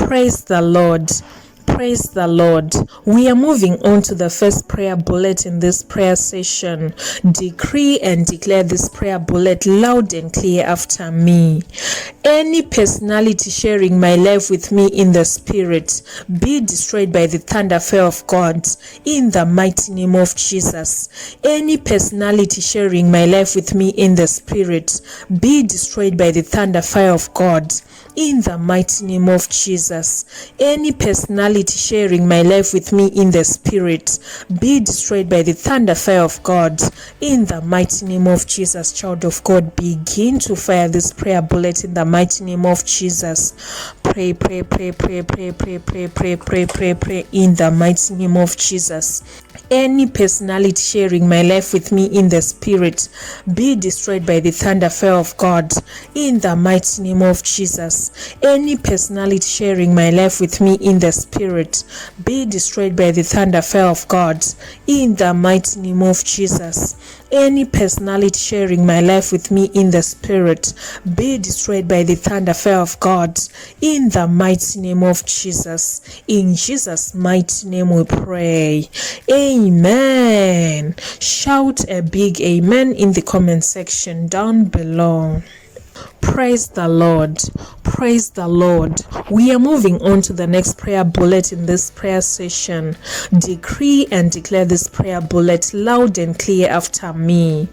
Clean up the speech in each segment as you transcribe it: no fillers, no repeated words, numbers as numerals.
Praise the Lord. Praise the Lord. We are moving on to the first prayer bullet in this prayer session. Decree and declare this prayer bullet loud and clear after me. Any personality sharing my life with me in the spirit be destroyed by the thunder fire of God in the mighty name of Jesus. Any personality sharing my life with me in the spirit be destroyed by the thunder fire of God in the mighty name of Jesus. Any personality sharing my life with me in the spirit be destroyed by the thunder fire of God in the mighty name of Jesus. Child of God, begin to fire this prayer bullet in the mighty name of Jesus. Pray in the mighty name of Jesus. Any personality sharing my life with me in the spirit be destroyed by the thunder fire of God in the mighty name of Jesus. Any personality sharing my life with me in the spirit be destroyed by the thunder fire of God in the mighty name of Jesus. Any personality sharing my life with me in the spirit be destroyed by the thunder fire of God in the mighty name of Jesus. In Jesus' mighty name we pray. Amen. Shout a big amen in the comment section down below. Praise the Lord. Praise the Lord. We are moving on to the next prayer bullet in this prayer session. Decree and declare this prayer bullet loud and clear after me.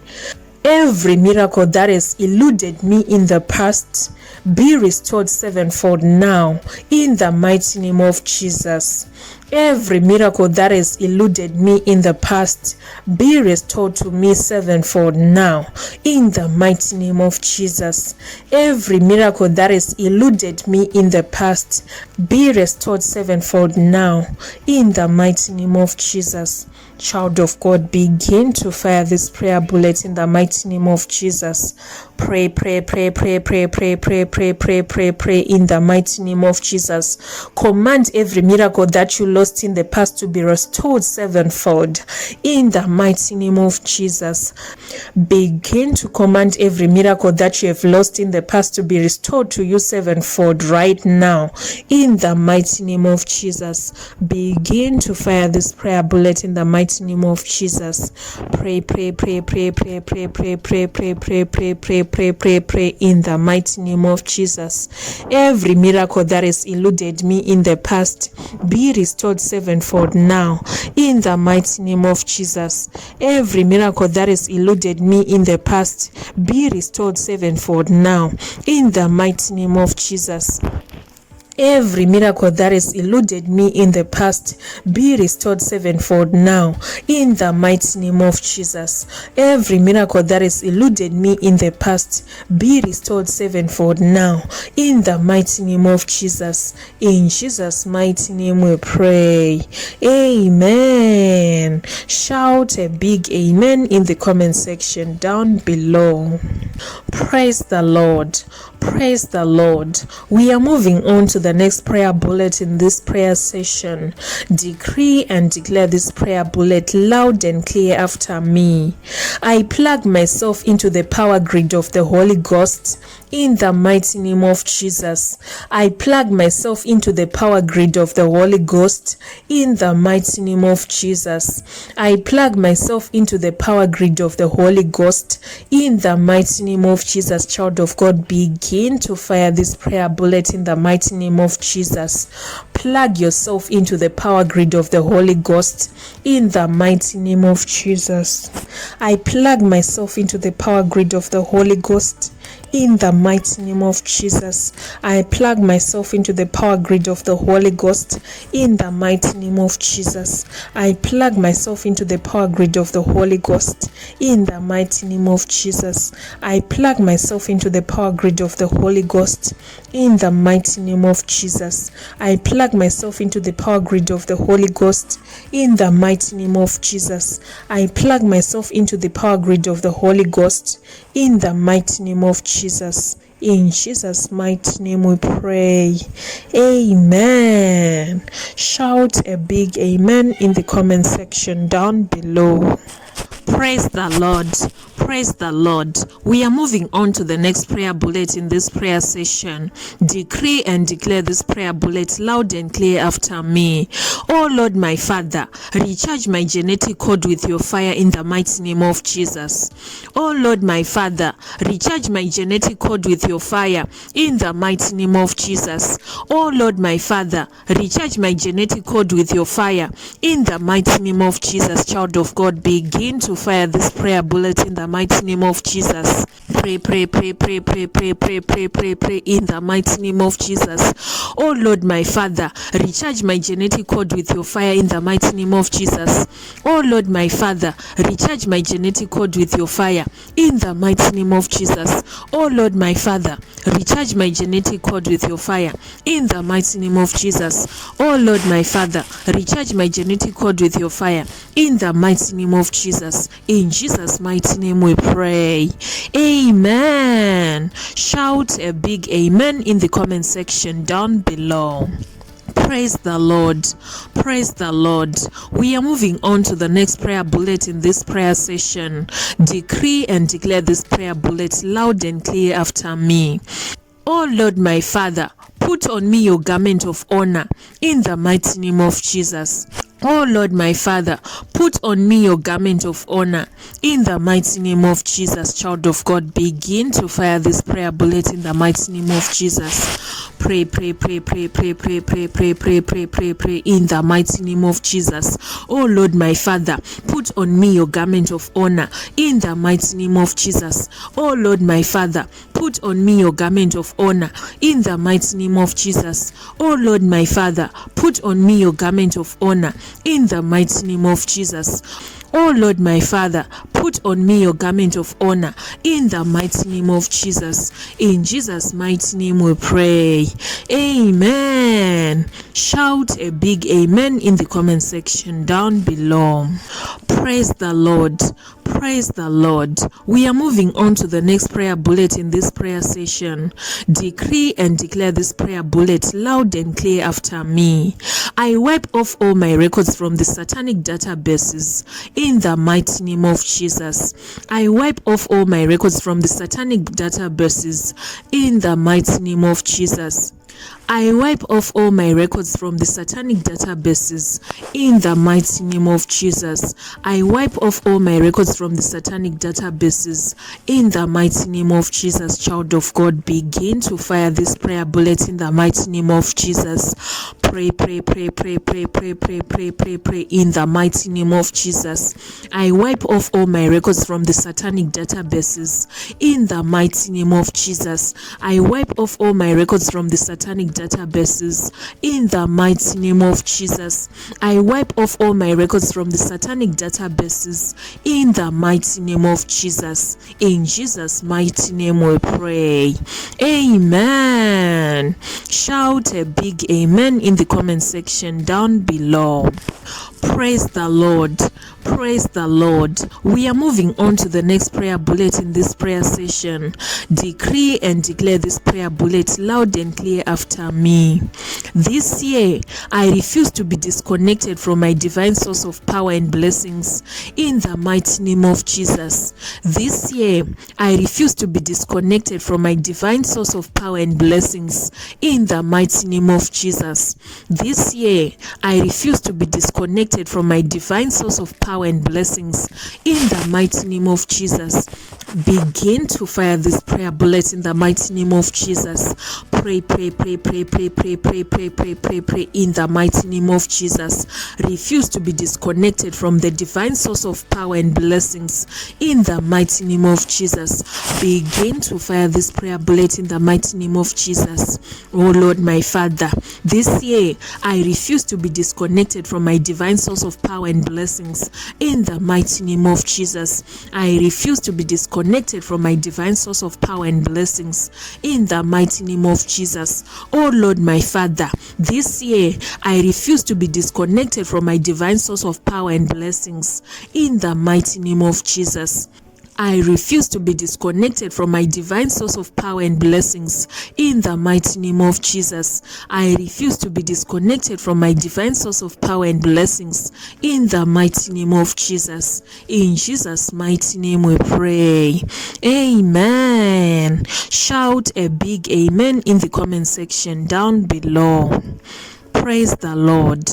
Every miracle that has eluded me in the past be restored sevenfold now in the mighty name of Jesus. Every miracle that has eluded me in the past be restored to me sevenfold now in the mighty name of Jesus. Every miracle that has eluded me in the past be restored sevenfold now in the mighty name of Jesus. Child of God, begin to fire this prayer bullet in the mighty name of Jesus. Pray in the mighty name of Jesus. Command every miracle that you lost in the past to be restored sevenfold in the mighty name of Jesus. Begin to command every miracle that you have lost in the past to be restored to you sevenfold right now in the mighty name of Jesus. Begin to fire this prayer bullet in the mighty name of Jesus. Pray in the mighty name of Jesus. Every miracle that has eluded me in the past be restored sevenfold now in the mighty name of Jesus. Every miracle that has eluded me in the past be restored sevenfold now in the mighty name of Jesus. Every miracle that has eluded me in the past be restored sevenfold now in the mighty name of Jesus. Every miracle that has eluded me in the past be restored sevenfold now in the mighty name of Jesus. In Jesus' mighty name we pray. Amen. Shout a big amen in the comment section down below. Praise the Lord. Praise the Lord. We are moving on to the next prayer bullet in this prayer session. Decree and declare this prayer bullet loud and clear after me. I plug myself into the power grid of the Holy Ghost in the mighty name of Jesus. I plug myself into the power grid of the Holy Ghost in the mighty name of Jesus. I plug myself into the power grid of the Holy Ghost in the mighty name of Jesus. Child of God, begin to fire this prayer bullet in the mighty name of Jesus. Plug yourself into the power grid of the Holy Ghost in the mighty name of Jesus. I plug myself into the power grid of the Holy Ghost in the mighty name of Jesus. I plug myself into the power grid of the Holy Ghost in the mighty name of Jesus. I plug myself into the power grid of the Holy Ghost in the mighty name of Jesus. I plug myself into the power grid of the Holy Ghost in the mighty name of Jesus. I plug myself into the power grid of the Holy Ghost in the mighty name of Jesus. I plug myself into the power grid of the Holy Ghost in the mighty name of Jesus. In Jesus' mighty name we pray. Amen. Shout a big amen in the comment section down below. Praise the Lord. Praise the Lord. We are moving on to the next prayer bullet in this prayer session. Decree and declare this prayer bullet loud and clear after me. Oh Lord, my Father, recharge my genetic code with your fire in the mighty name of Jesus. Oh Lord, my Father, recharge my genetic code with your fire in the mighty name of Jesus. Oh Lord, my Father, recharge my genetic code with your fire in the mighty name of Jesus. Child of God, begin to fire this prayer bullet in the mighty name of Jesus. Pray, pray, pray, pray, pray, pray, pray, pray, pray, pray in the mighty name of Jesus. Oh Lord, my Father, recharge my genetic code with your fire in the mighty name of Jesus. Oh Lord, my Father, recharge my genetic code with your fire in the mighty name of Jesus. Oh Lord, my Father, recharge my genetic code with your fire in the mighty name of Jesus. Oh Lord, my Father, recharge my genetic code with your fire in the mighty name of Jesus. In Jesus' mighty name we pray. Amen. Shout a big amen in the comment section down below. Praise the Lord. Praise the Lord. We are moving on to the next prayer bullet in this prayer session. Decree and declare this prayer bullet loud and clear after me. Oh Lord, my Father, put on me your garment of honor in the mighty name of Jesus. Oh Lord, my Father, put on me your garment of honor in the mighty name of Jesus. Child of God, begin to fire this prayer bullet in the mighty name of Jesus. Pray, pray, pray, pray, pray, pray, pray, pray, pray, pray, pray, pray in the mighty name of Jesus. Oh Lord, my Father, put on me your garment of honor in the mighty name of Jesus. Oh Lord, my Father, put on me your garment of honor in the mighty name of Jesus. Oh Lord, my Father, put on me your garment of honor in the mighty name of Jesus. Oh Lord, my Father, put on me your garment of honor in the mighty name of Jesus. In Jesus' mighty name we pray. Amen. Shout a big amen in the comment section down below. Praise the Lord. Praise the Lord. We are moving on to the next prayer bullet in this prayer session. Decree and declare this prayer bullet loud and clear after me. I wipe off all my records from the satanic databases in the mighty name of Jesus. I wipe off all my records from the satanic databases in the mighty name of Jesus. I wipe off all my records from the satanic databases in the mighty name of Jesus. I wipe off all my records from the satanic databases in the mighty name of Jesus. Child of God, begin to fire this prayer bullet in the mighty name of Jesus. Pray, pray, pray, pray, pray, pray, pray, pray, pray, pray in the mighty name of Jesus. I wipe off all my records from the satanic databases in the mighty name of Jesus. I wipe off all my records from the satanic databases in the mighty name of Jesus. I wipe off all my records from the satanic databases in the mighty name of Jesus. In Jesus' mighty name we pray. Amen. Shout a big amen in the comment section down below. Praise the Lord. Praise the Lord. We are moving on to the next prayer bullet in this prayer session. Decree and declare this prayer bullet loud and clear after me. This year, I refuse to be disconnected from my divine source of power and blessings in the mighty name of Jesus. This year, I refuse to be disconnected from my divine source of power and blessings in the mighty name of Jesus. This year, I refuse to be disconnected from my divine source of power and blessings in the mighty name of Jesus. Begin to fire this prayer bullet in the mighty name of Jesus. Pray, pray, pray, pray, pray, pray, pray, pray, pray, pray, pray in the mighty name of Jesus. Refuse to be disconnected from the divine source of power and blessings in the mighty name of Jesus. Begin to fire this prayer bullet in the mighty name of Jesus. Oh Lord, my Father, this year I refuse to be disconnected from my divine source of power and blessings in the mighty name of Jesus. I refuse to be disconnected from my divine source of power and blessings in the mighty name of Jesus. Oh Lord, my Father, this year I refuse to be disconnected from my divine source of power and blessings in the mighty name of Jesus. I refuse to be disconnected from my divine source of power and blessings in the mighty name of Jesus. I refuse to be disconnected from my divine source of power and blessings in the mighty name of Jesus. In Jesus' mighty name we pray. Amen. Shout a big amen in the comment section down below. Praise the Lord.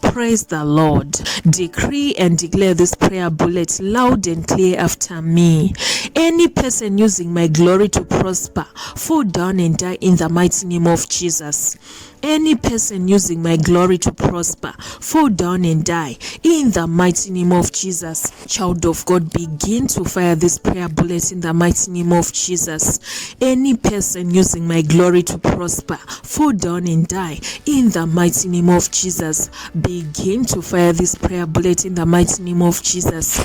Praise the Lord. Decree and declare this prayer bullet loud and clear after me. Any person using my glory to prosper, fall down and die in the mighty name of Jesus. Any person using my glory to prosper, fall down and die in the mighty name of Jesus. Child of God, begin to fire this prayer bullet in the mighty name of Jesus. Any person using my glory to prosper, fall down and die in the mighty name of Jesus. Begin to fire this prayer bullet in the mighty name of Jesus.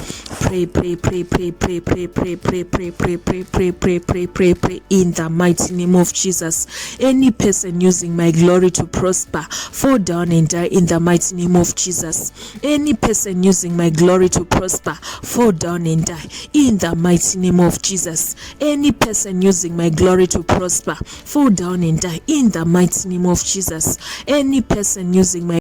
Pray, pray, pray, pray, pray, pray, pray, pray, pray, pray, pray, pray, pray, pray, pray, pray in the mighty name of Jesus. Any person using my glory to prosper, fall down and die in the mighty name of Jesus. Any person using my glory to prosper, fall down and die in the mighty name of Jesus. Any person using my glory to prosper, fall down and die in the mighty name of Jesus. Any person using my